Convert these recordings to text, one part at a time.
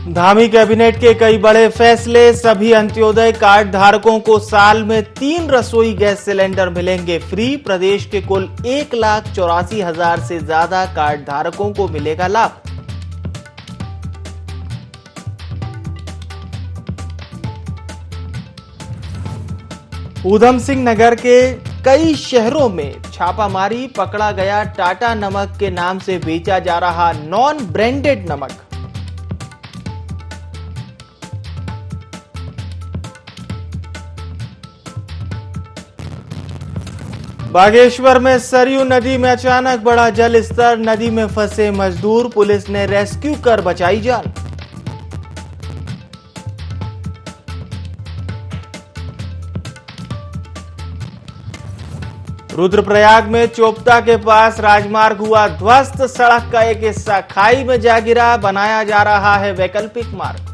Dhami cabinet के कई बड़े फैसले। सभी अंत्योदय कार्ड धारकों को साल में 3 रसोई गैस सिलेंडर मिलेंगे फ्री। प्रदेश के कुल 1,84,000 से ज्यादा कार्ड धारकों को मिलेगा लाभ। ऊधम सिंह नगर के कई शहरों में छापामारी। पकड़ा गया टाटा नमक के नाम से बेचा जा रहा नॉन ब्रांडेड नमक। बागेश्वर में सरयू नदी में अचानक बढ़ा जल स्तर। नदी में फंसे मजदूर, पुलिस ने रेस्क्यू कर बचाई जान। रुद्रप्रयाग में चोपता के पास राजमार्ग हुआ ध्वस्त। सड़क का एक हिस्सा खाई में जा गिरा। बनाया जा रहा है वैकल्पिक मार्ग।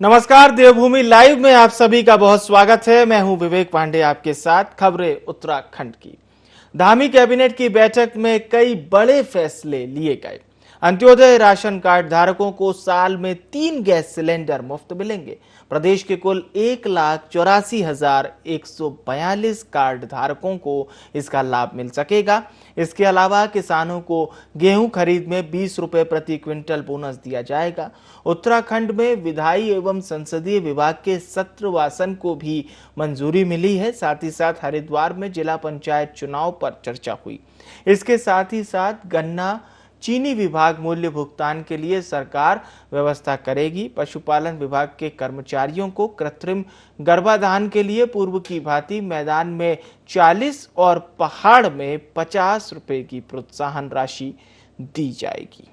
नमस्कार, देवभूमि लाइव में आप सभी का बहुत स्वागत है। मैं हूं विवेक पांडे आपके साथ। खबरें उत्तराखंड की। धामी कैबिनेट की बैठक में कई बड़े फैसले लिए गए। अंत्योदय राशन कार्ड धारकों को साल में 3 गैस सिलेंडर मुफ्त मिलेंगे। प्रदेश के कुल 1,84,142 कार्ड धारकों को इसका लाभ मिल सकेगा। इसके अलावा किसानों को गेहूं खरीद में 20 रुपए प्रति क्विंटल बोनस दिया जाएगा। उत्तराखंड में विधायी एवं संसदीय विभाग के सत्रवासन को भी मंजूरी मिली है। साथ ही साथ हरिद्वार में जिला पंचायत चुनाव पर चर्चा हुई। इसके साथ ही साथ गन्ना चीनी विभाग मूल्य भुगतान के लिए सरकार व्यवस्था करेगी। पशुपालन विभाग के कर्मचारियों को कृत्रिम गर्भाधान के लिए पूर्व की भांति मैदान में 40 और पहाड़ में 50 रुपए की प्रोत्साहन राशि दी जाएगी।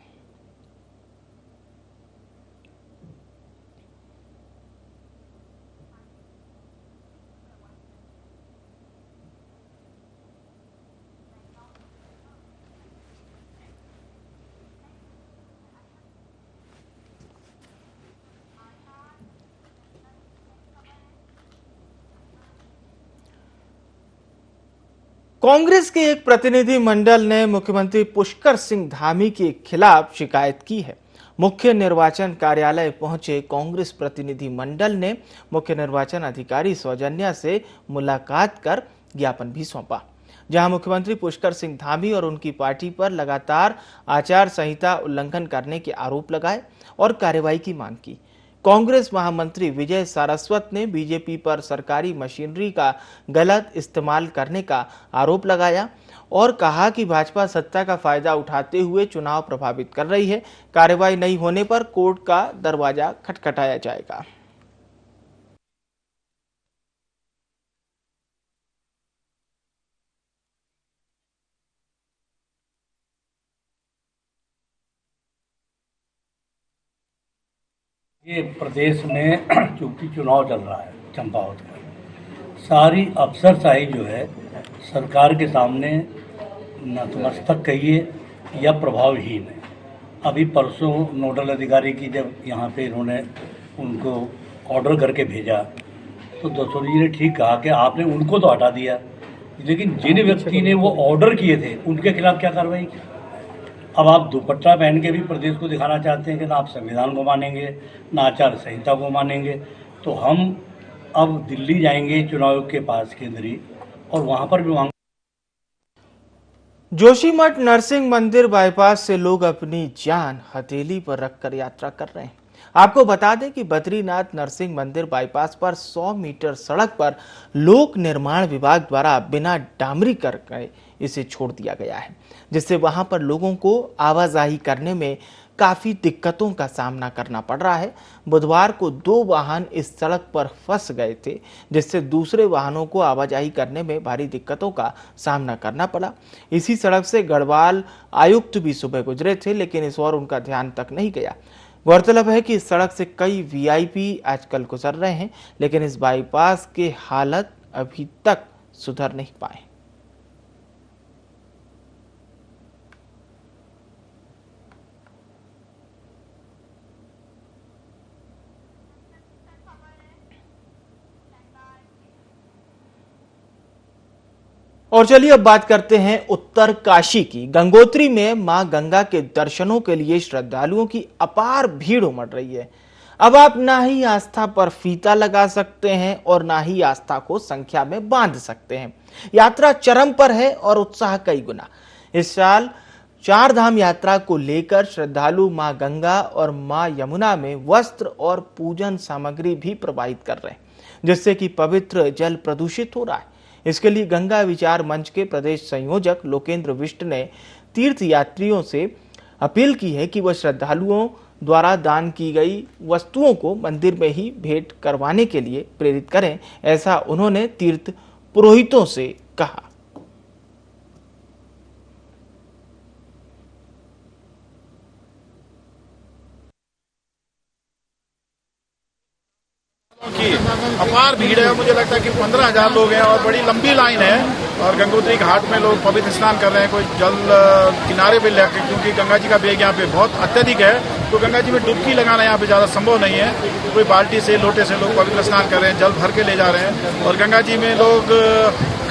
कांग्रेस के एक प्रतिनिधि मंडल ने मुख्यमंत्री पुष्कर सिंह धामी के खिलाफ शिकायत की है। मुख्य निर्वाचन कार्यालय पहुंचे कांग्रेस प्रतिनिधि मंडल ने मुख्य निर्वाचन अधिकारी सौजन्या से मुलाकात कर ज्ञापन भी सौंपा, जहां मुख्यमंत्री पुष्कर सिंह धामी और उनकी पार्टी पर लगातार आचार संहिता उल्लंघन करने के आरोप लगाए और कार्रवाई की मांग की। कांग्रेस महामंत्री विजय सारस्वत ने बीजेपी पर सरकारी मशीनरी का गलत इस्तेमाल करने का आरोप लगाया और कहा कि भाजपा सत्ता का फायदा उठाते हुए चुनाव प्रभावित कर रही है। कार्रवाई नहीं होने पर कोर्ट का दरवाजा खटखटाया जाएगा। ये प्रदेश में चूंकि चुनाव चल रहा है चंपावत में, सारी अफसरशाही जो है सरकार के सामने नतमस्तक कहिए या प्रभावहीन है। अभी परसों नोडल अधिकारी की जब यहाँ पे इन्होंने उनको ऑर्डर करके भेजा तो दसोरी जी ने ठीक कहा कि आपने उनको तो हटा दिया, लेकिन जिन व्यक्ति ने वो ऑर्डर किए थे उनके खिलाफ क्या कार्रवाई की। अब आप दुपट्टा पहन के भी प्रदेश को दिखाना चाहते हैं कि ना आप संविधान को मानेंगे ना आचार संहिता को मानेंगे। तो हम अब दिल्ली जाएंगे चुनाव आयोग के पास केंद्रीय, और वहां पर भी जोशीमठ नरसिंह मंदिर बाईपास से लोग अपनी जान हथेली पर रखकर यात्रा कर रहे हैं। आपको बता दें कि बद्रीनाथ नरसिंह मंदिर बाईपास पर 100 मीटर सड़क पर लोक निर्माण विभाग द्वारा बिना डामरी कर इसे छोड़ दिया गया है, जिससे वहां पर लोगों को आवाजाही करने में काफी दिक्कतों का सामना करना पड़ रहा है। बुधवार को 2 वाहन इस सड़क पर फंस गए थे, जिससे दूसरे वाहनों को आवाजाही करने में भारी दिक्कतों का सामना करना पड़ा। इसी सड़क से गढ़वाल आयुक्त भी सुबह गुजरे थे, लेकिन इस ओर उनका ध्यान तक नहीं गया। गौरतलब है कि इस सड़क से कई वीआईपी आजकल गुजर रहे हैं, लेकिन इस बाईपास के हालत अभी तक सुधर नहीं पाए। और चलिए अब बात करते हैं उत्तर काशी की। गंगोत्री में मां गंगा के दर्शनों के लिए श्रद्धालुओं की अपार भीड़ उमड़ रही है। अब आप ना ही आस्था पर फीता लगा सकते हैं और ना ही आस्था को संख्या में बांध सकते हैं। यात्रा चरम पर है और उत्साह कई गुना। इस साल चार धाम यात्रा को लेकर श्रद्धालु मां गंगा और मां यमुना में वस्त्र और पूजन सामग्री भी प्रवाहित कर रहे हैं, जिससे कि पवित्र जल प्रदूषित हो रहा है। इसके लिए गंगा विचार मंच के प्रदेश संयोजक लोकेंद्र विष्ट ने तीर्थ यात्रियों से अपील की है कि वह श्रद्धालुओं द्वारा दान की गई वस्तुओं को मंदिर में ही भेंट करवाने के लिए प्रेरित करें। ऐसा उन्होंने तीर्थ पुरोहितों से कहा। की अपार भीड़ है। मुझे लगता है कि 15,000 लोग हैं और बड़ी लंबी लाइन है। और गंगोत्री घाट में लोग पवित्र स्नान कर रहे हैं, कोई जल किनारे पे लेकर, क्योंकि गंगा जी का वेग यहाँ पे बहुत अत्यधिक है, तो गंगा जी में डुबकी लगाना यहाँ पे ज़्यादा संभव नहीं है। कोई बाल्टी से लोटे से लोग पवित्र स्नान कर रहे हैं, जल भर के ले जा रहे हैं। और गंगा जी में लोग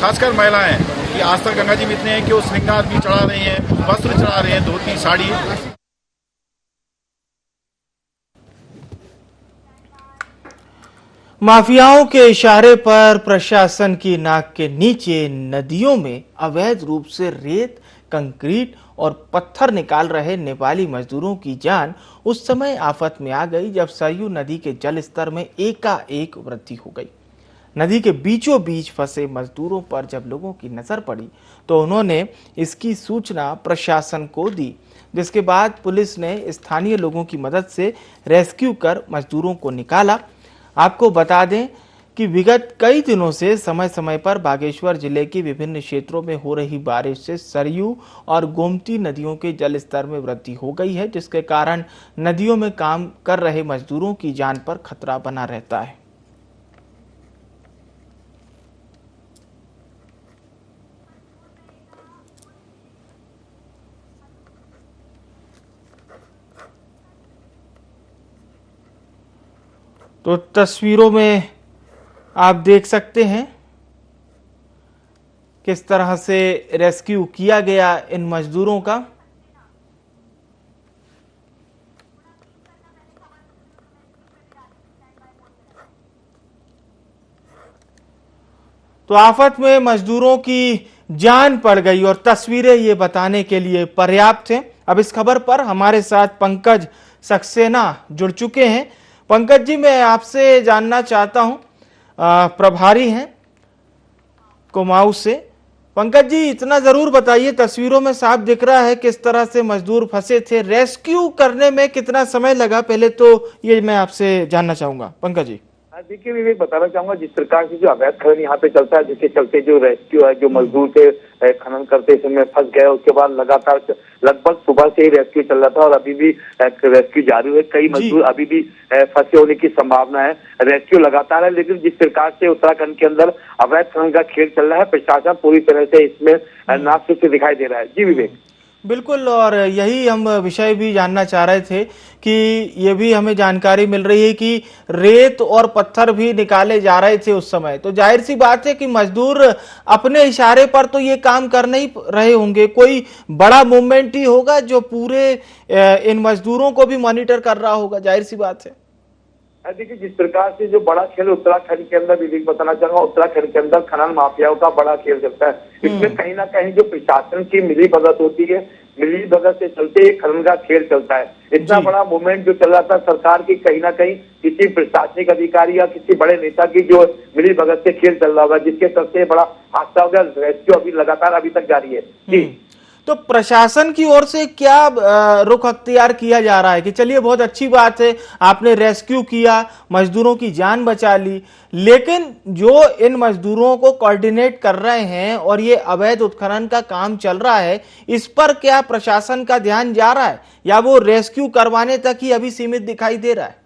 खासकर महिलाएं कि आज तक गंगा जी में इतने हैं कि वो श्रृंगार भी चढ़ा रही हैं, वस्त्र चढ़ा रहे हैं, धोती साड़ी। माफियाओं के इशारे पर प्रशासन की नाक के नीचे नदियों में अवैध रूप से रेत, कंक्रीट और पत्थर निकाल रहे नेपाली मजदूरों की जान उस समय आफत में आ गई जब सरयू नदी के जल स्तर में एकाएक वृद्धि हो गई। नदी के बीचों बीच फंसे मजदूरों पर जब लोगों की नजर पड़ी तो उन्होंने इसकी सूचना प्रशासन को दी, जिसके बाद पुलिस ने स्थानीय लोगों की मदद से रेस्क्यू कर मजदूरों को निकाला। आपको बता दें कि विगत कई दिनों से समय समय पर बागेश्वर जिले के विभिन्न क्षेत्रों में हो रही बारिश से सरयू और गोमती नदियों के जल स्तर में वृद्धि हो गई है, जिसके कारण नदियों में काम कर रहे मजदूरों की जान पर खतरा बना रहता है। तो तस्वीरों में आप देख सकते हैं किस तरह से रेस्क्यू किया गया इन मजदूरों का। तो आफत में मजदूरों की जान पड़ गई और तस्वीरें ये बताने के लिए पर्याप्त हैं। अब इस खबर पर हमारे साथ पंकज सक्सेना जुड़ चुके हैं। पंकज जी, मैं आपसे जानना चाहता हूं, प्रभारी हैं कुमाऊं से। पंकज जी, इतना जरूर बताइए, तस्वीरों में साफ दिख रहा है किस तरह से मजदूर फंसे थे, रेस्क्यू करने में कितना समय लगा, पहले तो ये मैं आपसे जानना चाहूंगा पंकज जी। देखिए विवेक, बताना चाहूंगा जिस प्रकार से जो अवैध खनन यहाँ पे चलता है, जिसके चलते जो रेस्क्यू है, जो मजदूर थे खनन करते समय फंस गए, उसके बाद लगातार लगभग सुबह से ही रेस्क्यू चल रहा था और अभी भी रेस्क्यू जारी है। कई मजदूर अभी भी फंसे होने की संभावना है। रेस्क्यू लगातार है, लेकिन जिस प्रकार से उत्तराखंड के अंदर अवैध खनन का खेल चल रहा है, प्रशासन पूरी तरह से इसमें नासूक दिखाई दे रहा है। जी विवेक। बिल्कुल, और यही हम विषय भी जानना चाह रहे थे कि ये भी हमें जानकारी मिल रही है कि रेत और पत्थर भी निकाले जा रहे थे उस समय, तो जाहिर सी बात है कि मजदूर अपने इशारे पर तो ये काम कर नहीं रहे होंगे, कोई बड़ा मूवमेंट ही होगा जो पूरे इन मजदूरों को भी मॉनिटर कर रहा होगा, जाहिर सी बात है। देखिए जिस प्रकार से जो बड़ा खेल उत्तराखंड के अंदर, विवेक बताना चाहूंगा, उत्तराखंड के अंदर खनन माफियाओं का बड़ा खेल चलता है। इसमें कहीं ना कहीं जो प्रशासन की मिली भगत होती है, मिली भगत से चलते एक खनन का खेल चलता है। इतना बड़ा मूवमेंट जो चल रहा था सरकार की, कहीं ना कहीं किसी प्रशासनिक अधिकारी या किसी बड़े नेता की जो मिली भगत से खेल चल रहा होगा, जिसके सबसे बड़ा हादसा हो गया। रेस्क्यू अभी लगातार अभी तक जारी है। जी, तो प्रशासन की ओर से क्या रुख अख्तियार किया जा रहा है कि चलिए बहुत अच्छी बात है, आपने रेस्क्यू किया, मजदूरों की जान बचा ली, लेकिन जो इन मजदूरों को कोऑर्डिनेट कर रहे हैं और ये अवैध उत्खनन का काम चल रहा है, इस पर क्या प्रशासन का ध्यान जा रहा है या वो रेस्क्यू करवाने तक ही अभी सीमित दिखाई दे रहा है?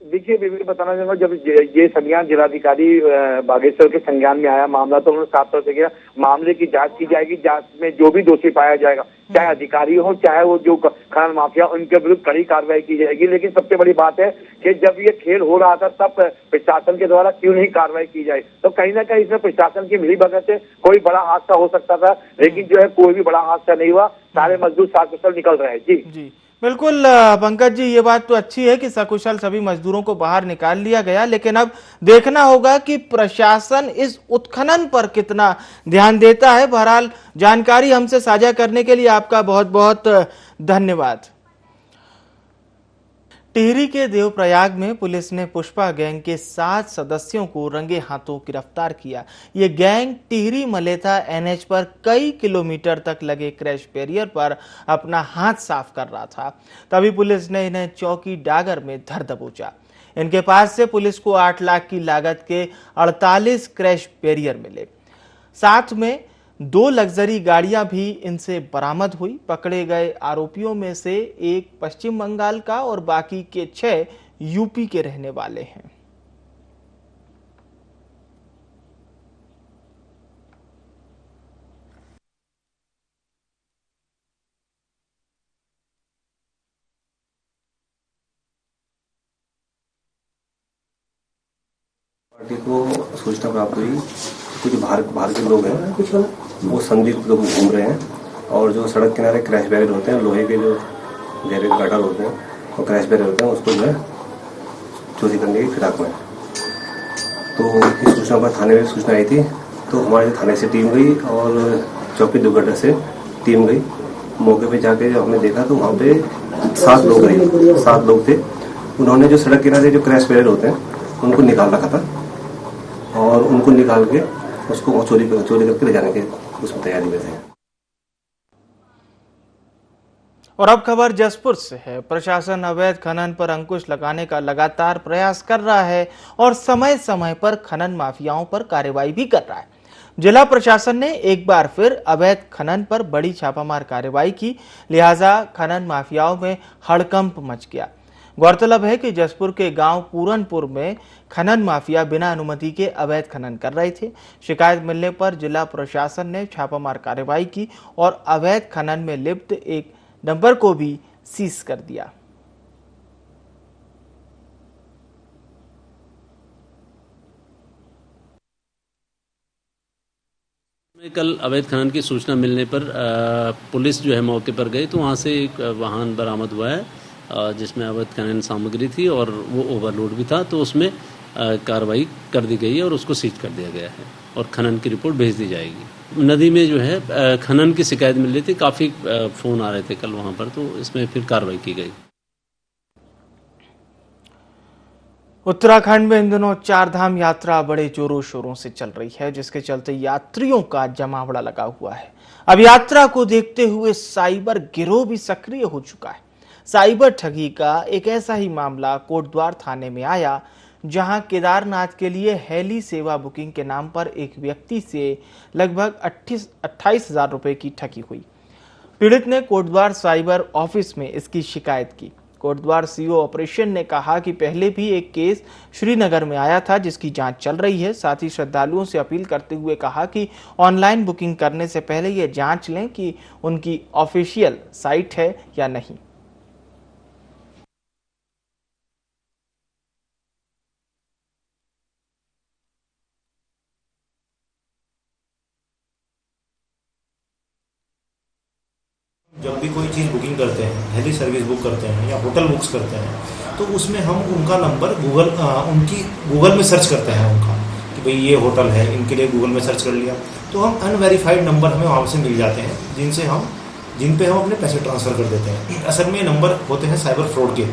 देखिए विवेक बताना चाहूंगा, जब ये संज्ञान जिलाधिकारी बागेश्वर के संज्ञान में आया मामला, तो उन्होंने साफ तौर से किया मामले की जांच की जाएगी। जांच में जो भी दोषी पाया जाएगा, चाहे अधिकारी हो चाहे वो जो खनन माफिया, उनके विरुद्ध कड़ी कार्रवाई की जाएगी। लेकिन सबसे बड़ी बात है कि जब ये खेल हो रहा था तब प्रशासन के द्वारा क्यों नहीं कार्रवाई की जाए। तो कहीं ना कहीं इसमें प्रशासन की मिलीभगत से कोई बड़ा हादसा हो सकता था, लेकिन जो है कोई भी बड़ा हादसा नहीं हुआ। सारे मजदूर सकुशल निकल रहे हैं। जी बिल्कुल पंकज जी, ये बात तो अच्छी है कि सकुशल सभी मजदूरों को बाहर निकाल लिया गया, लेकिन अब देखना होगा कि प्रशासन इस उत्खनन पर कितना ध्यान देता है। बहरहाल जानकारी हमसे साझा करने के लिए आपका बहुत बहुत धन्यवाद। टिहरी के देवप्रयाग में पुलिस ने पुष्पा गैंग के 7 सदस्यों को रंगे हाथों गिरफ्तार किया। ये गैंग टिहरी मलेथा एनएच पर कई किलोमीटर तक लगे क्रैश बैरियर पर अपना हाथ साफ कर रहा था। तभी पुलिस ने इन्हें चौकी डागर में धर दबोचा। इनके पास से पुलिस को 8 लाख की लागत के 48 क्रैश बैरियर मिले। साथ में 2 लग्जरी गाड़ियां भी इनसे बरामद हुई। पकड़े गए आरोपियों में से एक पश्चिम बंगाल का और बाकी के 6 यूपी के रहने वाले हैं। पार्टी को सूचना प्राप्त हुई, कुछ बाहर के लोग हैं, वो संदिग्ध लोग घूम रहे हैं और जो सड़क किनारे क्रैश बैरियर होते हैं, लोहे के जो गहरे गटर होते हैं, वो क्रैश बैरियर होते हैं, उसको जो है चोरी करने की फिराक में। तो इस सूचना पर थाने में सूचना आई थी, तो हमारे थाने से टीम गई और चौकी दुर्घटना से टीम गई। मौके पे जाके जब हमने देखा तो वहाँ पे 7 लोग थे। उन्होंने जो सड़क किनारे जो क्रैश बैरियर होते हैं उनको निकाल रखा था और उनको निकाल के उसको चोरी करके ले जाने के उसमें तैयारी में थे। और अब खबर जसपुर से है। प्रशासन अवैध खनन पर अंकुश लगाने का लगातार प्रयास कर रहा है और समय समय पर खनन माफियाओं पर कार्रवाई भी कर रहा है। जिला प्रशासन ने एक बार फिर अवैध खनन पर बड़ी छापामार कार्रवाई की, लिहाजा खनन माफियाओं में हड़कंप मच गया। गौरतलब है कि जसपुर के गांव पूरनपुर में खनन माफिया बिना अनुमति के अवैध खनन कर रहे थे। शिकायत मिलने पर जिला प्रशासन ने छापामार कार्रवाई की और अवैध खनन में लिप्त एक डंपर को भी सीज कर दिया। कल अवैध खनन की सूचना मिलने पर पुलिस जो है मौके पर गई, तो वहाँ से एक वाहन बरामद हुआ है जिसमें अवैध खनन सामग्री थी और वो ओवरलोड भी था। तो उसमें कार्रवाई कर दी गई है और उसको सीज कर दिया गया है और खनन की रिपोर्ट भेज दी जाएगी। नदी में जो है खनन की शिकायत मिल रही थी, काफ़ी फ़ोन आ रहे थे कल वहाँ पर, तो इसमें फिर कार्रवाई की गई। उत्तराखंड में इन दिनों 4 धाम यात्रा बड़े जोरों शोरों से चल रही है, जिसके चलते यात्रियों का जमावड़ा लगा हुआ है। अब यात्रा को देखते हुए साइबर गिरोह भी सक्रिय हो चुका है। साइबर ठगी का एक ऐसा ही मामला कोटद्वार थाने में आया, जहां केदारनाथ के लिए हेली सेवा बुकिंग के नाम पर एक व्यक्ति से लगभग 28,000 रुपए की ठगी हुई। पीड़ित ने कोटद्वार साइबर ऑफिस में इसकी शिकायत की। कोटद्वार सीओ ऑपरेशन ने कहा कि पहले भी एक केस श्रीनगर में आया था, जिसकी जांच चल रही है। साथ ही श्रद्धालुओं से अपील करते हुए कहा कि ऑनलाइन बुकिंग करने से पहले ये जांच लें कि उनकी ऑफिशियल साइट है या नहीं। जब भी कोई चीज़ बुकिंग करते हैं, हेली सर्विस बुक करते हैं या होटल बुक्स करते हैं, तो उसमें हम उनका नंबर गूगल में सर्च करते हैं उनका कि भाई ये होटल है, इनके लिए गूगल में सर्च कर लिया, तो हम अनवेरीफाइड नंबर हमें वहाँ से मिल जाते हैं, जिन पे हम अपने पैसे ट्रांसफ़र कर देते हैं। असल में नंबर होते हैं साइबर फ्रॉड के।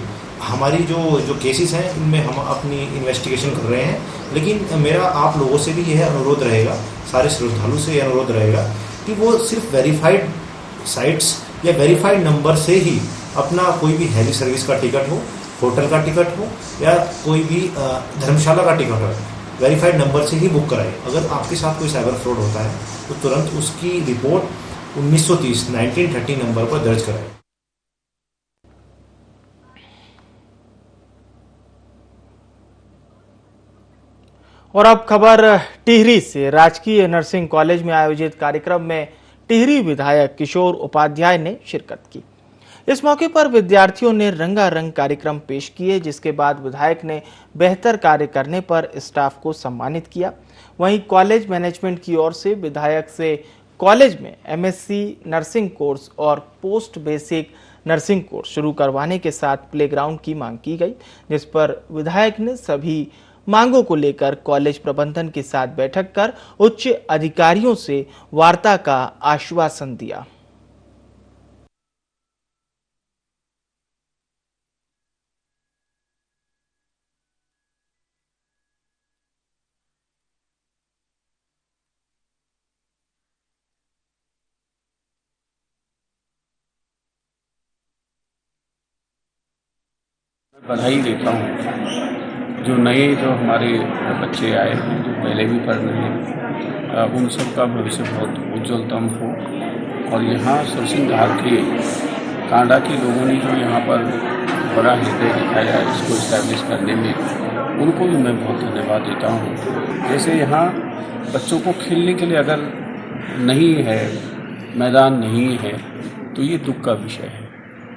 हमारी जो केसेस हैं इनमें हम अपनी इन्वेस्टिगेशन कर रहे हैं, लेकिन मेरा आप लोगों से भी यह अनुरोध रहेगा, सारे श्रद्धालु से यह अनुरोध रहेगा कि वो सिर्फ वेरीफाइड साइट्स या वेरीफाइड नंबर से ही अपना कोई भी हेली सर्विस का टिकट हो, होटल का टिकट हो या कोई भी धर्मशाला का टिकट हो, वेरीफाइड नंबर से ही बुक कराए। अगर आपके साथ कोई साइबर फ्रॉड होता है तो तुरंत उसकी रिपोर्ट 1930 नंबर पर दर्ज कराए। और अब खबर टिहरी से। राजकीय नर्सिंग कॉलेज में आयोजित कार्यक्रम में टिहरी विधायक किशोर उपाध्याय ने शिरकत की। इस मौके पर विद्यार्थियों ने रंगारंग कार्यक्रम पेश किए, जिसके बाद विधायक ने बेहतर कार्य करने पर स्टाफ को सम्मानित किया। वहीं कॉलेज मैनेजमेंट की ओर से विधायक से कॉलेज में एमएससी नर्सिंग कोर्स और पोस्ट बेसिक नर्सिंग कोर्स शुरू करवाने के साथ प्लेग्राउंड की मांग की गई, जिस पर विधायक ने सभी मांगों को लेकर कॉलेज प्रबंधन के साथ बैठक कर उच्च अधिकारियों से वार्ता का आश्वासन दिया। बधाई देता हूँ जो हमारे बच्चे आए हैं, जो पहले भी पढ़ रहे हैं, उन सब का भविष्य बहुत उज्ज्वलतम हो। और यहाँ सरसिंघार के कांडा के लोगों ने जो यहाँ पर बड़ा हृदय दिखाया इसको इस्टेब्लिश करने में, उनको भी मैं बहुत धन्यवाद देता हूँ। जैसे यहाँ बच्चों को खेलने के लिए अगर नहीं है, मैदान नहीं है, तो ये दुख का विषय है।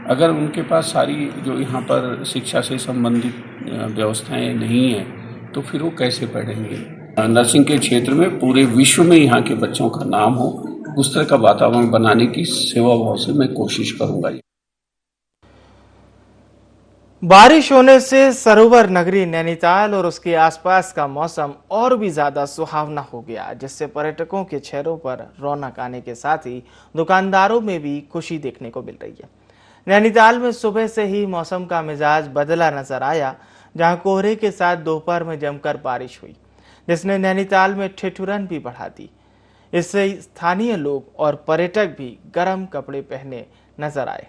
अगर उनके पास सारी जो यहाँ पर शिक्षा से संबंधित व्यवस्थाएं नहीं हैं, तो फिर वो कैसे पढ़ेंगे। नर्सिंग के क्षेत्र में पूरे विश्व में यहाँ के बच्चों का नाम हो, उस तरह का वातावरण बनाने की सेवा भाव से मैं कोशिश करूंगा। बारिश होने से सरोवर नगरी नैनीताल और उसके आसपास का मौसम और भी ज्यादा सुहावना हो गया, जिससे पर्यटकों के चेहरों पर रौनक आने के साथ ही दुकानदारों में भी खुशी देखने को मिल रही है। नैनीताल में सुबह से ही मौसम का मिजाज बदला नजर आया, जहां कोहरे के साथ दोपहर में जमकर बारिश हुई, जिसने नैनीताल में ठिठुरन भी बढ़ा दी। इससे स्थानीय लोग और पर्यटक भी गर्म कपड़े पहने नजर आए।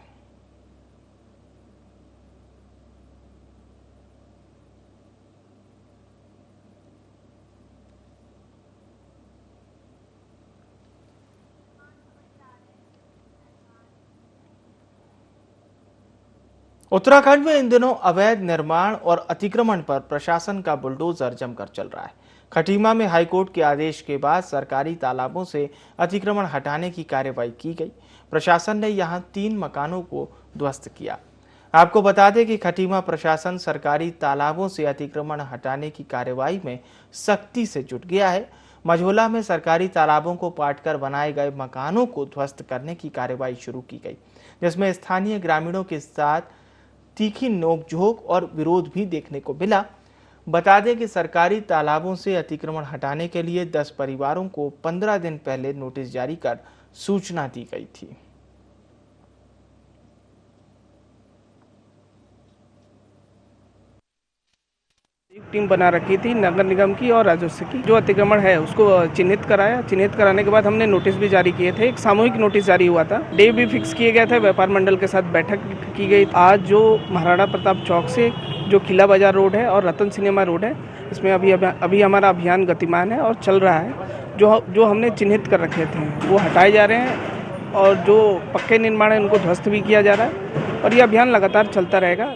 उत्तराखंड में इन दिनों अवैध निर्माण और अतिक्रमण पर प्रशासन का बुलडोजर जमकर चल रहा है। खटीमा में हाईकोर्ट के आदेश के बाद सरकारी तालाबों से अतिक्रमण हटाने की कार्रवाई की गई। प्रशासन ने यहां 3 मकानों को ध्वस्त किया। आपको बता दें कि खटीमा प्रशासन सरकारी तालाबों से अतिक्रमण हटाने की कार्रवाई में सख्ती से जुट गया है। मझोला में सरकारी तालाबों को पाटकर बनाए गए मकानों को ध्वस्त करने की कार्रवाई शुरू की गई, जिसमें स्थानीय ग्रामीणों के साथ तीखी नोकझोंक और विरोध भी देखने को मिला। बता दें कि सरकारी तालाबों से अतिक्रमण हटाने के लिए 10 परिवारों को 15 दिन पहले नोटिस जारी कर सूचना दी गई थी। टीम बना रखी थी नगर निगम की और राजस्व की। जो अतिक्रमण है उसको चिन्हित कराया। चिन्हित कराने के बाद हमने नोटिस भी जारी किए थे। एक सामूहिक नोटिस जारी हुआ था। डे भी फिक्स किए गए थे। व्यापार मंडल के साथ बैठक की गई। आज जो महाराणा प्रताप चौक से जो किला बाजार रोड है और रतन सिनेमा रोड है, इसमें अभी हमारा अभियान गतिमान है और चल रहा है। जो हमने चिन्हित कर रखे थे वो हटाए जा रहे हैं और जो पक्के निर्माण है उनको ध्वस्त भी किया जा रहा है और ये अभियान लगातार चलता रहेगा।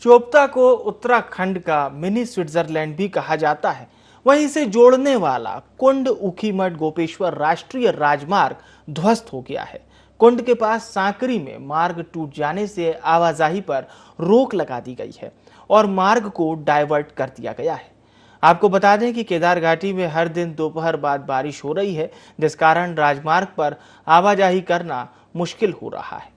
चोपता को उत्तराखंड का मिनी स्विट्जरलैंड भी कहा जाता है। वहीं इसे जोड़ने वाला कुंड ऊखीमठ गोपेश्वर राष्ट्रीय राजमार्ग ध्वस्त हो गया है। कुंड के पास सांकरी में मार्ग टूट जाने से आवाजाही पर रोक लगा दी गई है और मार्ग को डाइवर्ट कर दिया गया है। आपको बता दें कि केदार घाटी में हर दिन दोपहर बाद बारिश हो रही है, जिस कारण राजमार्ग पर आवाजाही करना मुश्किल हो रहा है।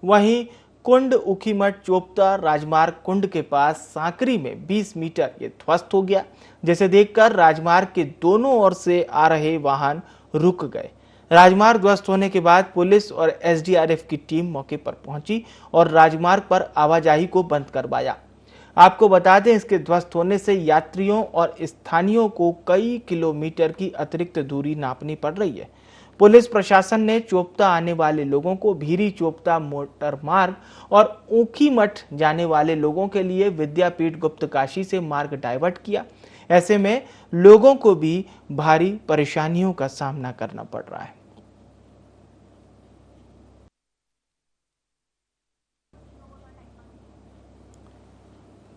वहीं कुंड ऊखीमठ चोपता राजमार्ग कुंड के पास सांकरी में 20 मीटर ये ध्वस्त हो गया, जिसे देखकर राजमार्ग के दोनों ओर से आ रहे वाहन रुक गए। राजमार्ग ध्वस्त होने के बाद पुलिस और एसडीआरएफ की टीम मौके पर पहुंची और राजमार्ग पर आवाजाही को बंद करवाया। आपको बता दें, इसके ध्वस्त होने से यात्रियों और स्थानीयों को कई किलोमीटर की अतिरिक्त दूरी नापनी पड़ रही है। पुलिस प्रशासन ने चोपता आने वाले लोगों को भीरी चोपता मोटर मार्ग और ऊखीमठ जाने वाले लोगों के लिए विद्यापीठ गुप्तकाशी से मार्ग डाइवर्ट किया। ऐसे में लोगों को भी भारी परेशानियों का सामना करना पड़ रहा है।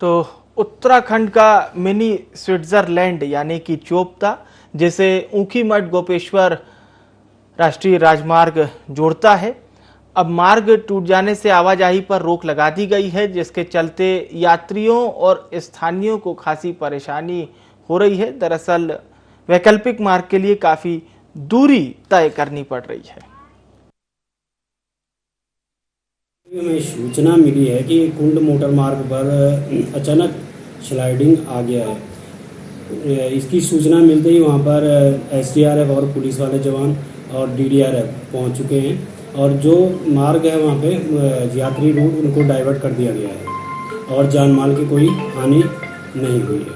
तो उत्तराखंड का मिनी स्विट्जरलैंड यानी कि चोपता, जिसे ऊखीमठ गोपेश्वर राष्ट्रीय राजमार्ग जोड़ता है, अब मार्ग टूट जाने से आवाजाही पर रोक लगा दी गई है, जिसके चलते यात्रियों और स्थानीयों को खासी परेशानी हो रही है। दरअसल वैकल्पिक मार्ग के लिए काफी दूरी तय करनी पड़ रही है। हमें सूचना मिली है कि कुंड मोटर मार्ग पर अचानक स्लाइडिंग आ गया है। इसकी सूचना मिलते ही वहां पर एसडीआरएफ और पुलिस वाले जवान और डीडीआरएफ पहुंच चुके हैं और जो मार्ग है वहां पे यात्री रूट उनको डाइवर्ट कर दिया गया है और जान माल की कोई हानि नहीं हुई है।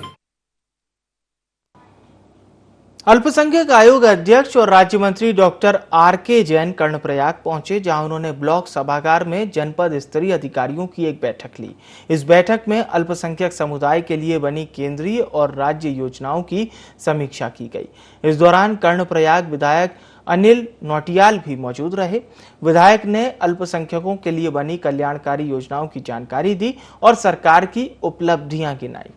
अल्पसंख्यक आयोग अध्यक्ष और राज्य मंत्री डॉक्टर आर.के. जैन कर्णप्रयाग पहुंचे, जहां उन्होंने ब्लॉक सभागार में जनपद स्तरीय अधिकारियों की एक बैठक ली। इस बैठक में अल्पसंख्यक समुदाय के लिए बनी केंद्रीय और राज्य योजनाओं की समीक्षा की गई। इस दौरान कर्णप्रयाग विधायक अनिल नौटियाल भी मौजूद रहे। विधायक ने अल्पसंख्यकों के लिए बनी कल्याणकारी योजनाओं की जानकारी दी और सरकार की उपलब्धियां गिनाई।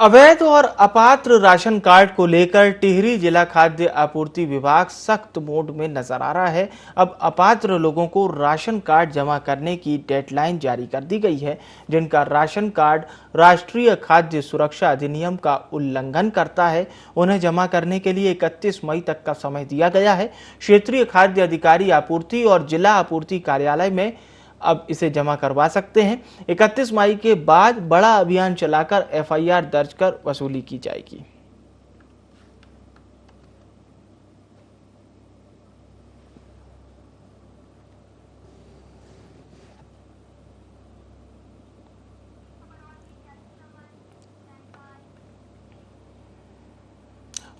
अवैध और अपात्र राशन कार्ड को लेकर टिहरी जिला खाद्य आपूर्ति विभाग सख्त मोड में नजर आ रहा है। अब अपात्र लोगों को राशन कार्ड जमा करने की डेडलाइन जारी कर दी गई है। जिनका राशन कार्ड राष्ट्रीय खाद्य सुरक्षा अधिनियम का उल्लंघन करता है, उन्हें जमा करने के लिए 31 मई तक का समय दिया गया है। क्षेत्रीय खाद्य अधिकारी आपूर्ति और जिला आपूर्ति कार्यालय में अब इसे जमा करवा सकते हैं। 31 मई के बाद बड़ा अभियान चलाकर एफआईआर दर्ज कर वसूली की जाएगी।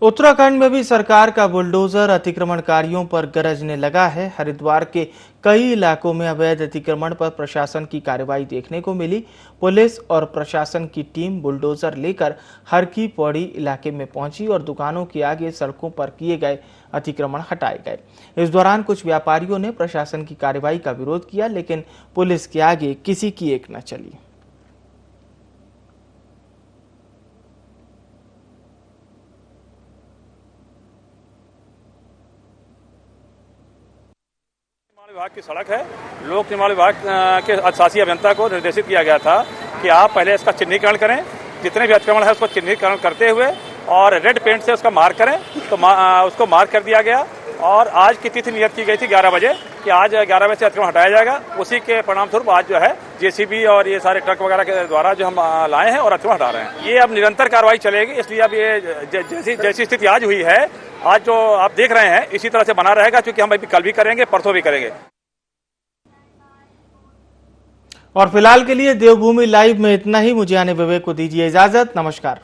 उत्तराखंड में भी सरकार का बुलडोजर अतिक्रमणकारियों पर गरजने लगा है। हरिद्वार के कई इलाकों में अवैध अतिक्रमण पर प्रशासन की कार्रवाई देखने को मिली। पुलिस और प्रशासन की टीम बुलडोजर लेकर हर की पौड़ी इलाके में पहुंची और दुकानों के आगे सड़कों पर किए गए अतिक्रमण हटाए गए। इस दौरान कुछ व्यापारियों ने प्रशासन की कार्रवाई का विरोध किया, लेकिन पुलिस के आगे किसी की एक न चली। विभाग की सड़क है। लोक निर्माण विभाग के अधिशासी अभियंता को निर्देशित किया गया था कि आप पहले इसका चिन्हीकरण करें, जितने भी अतिक्रमण है उसको चिन्हीकरण करते हुए और रेड पेंट से उसका मार्क करें। तो उसको मार्क कर दिया गया और आज की तिथि नियत की गई थी 11 बजे कि आज 11 बजे से अतिक्रमण हटाया जाएगा। उसी के परिणाम स्वरूप आज जो है जेसीबी और ये सारे ट्रक वगैरह के द्वारा जो हम लाए हैं और अतिक्रमण हटा रहे हैं। ये अब निरंतर कार्रवाई चलेगी, इसलिए अब ये जैसी स्थिति आज हुई है, आज जो आप देख रहे हैं इसी तरह से बना रहेगा, क्योंकि हम अभी कल भी करेंगे, परसों भी करेंगे। और फिलहाल के लिए देवभूमि लाइव में इतना ही। मुझे आने विवेक को दीजिए इजाजत। नमस्कार।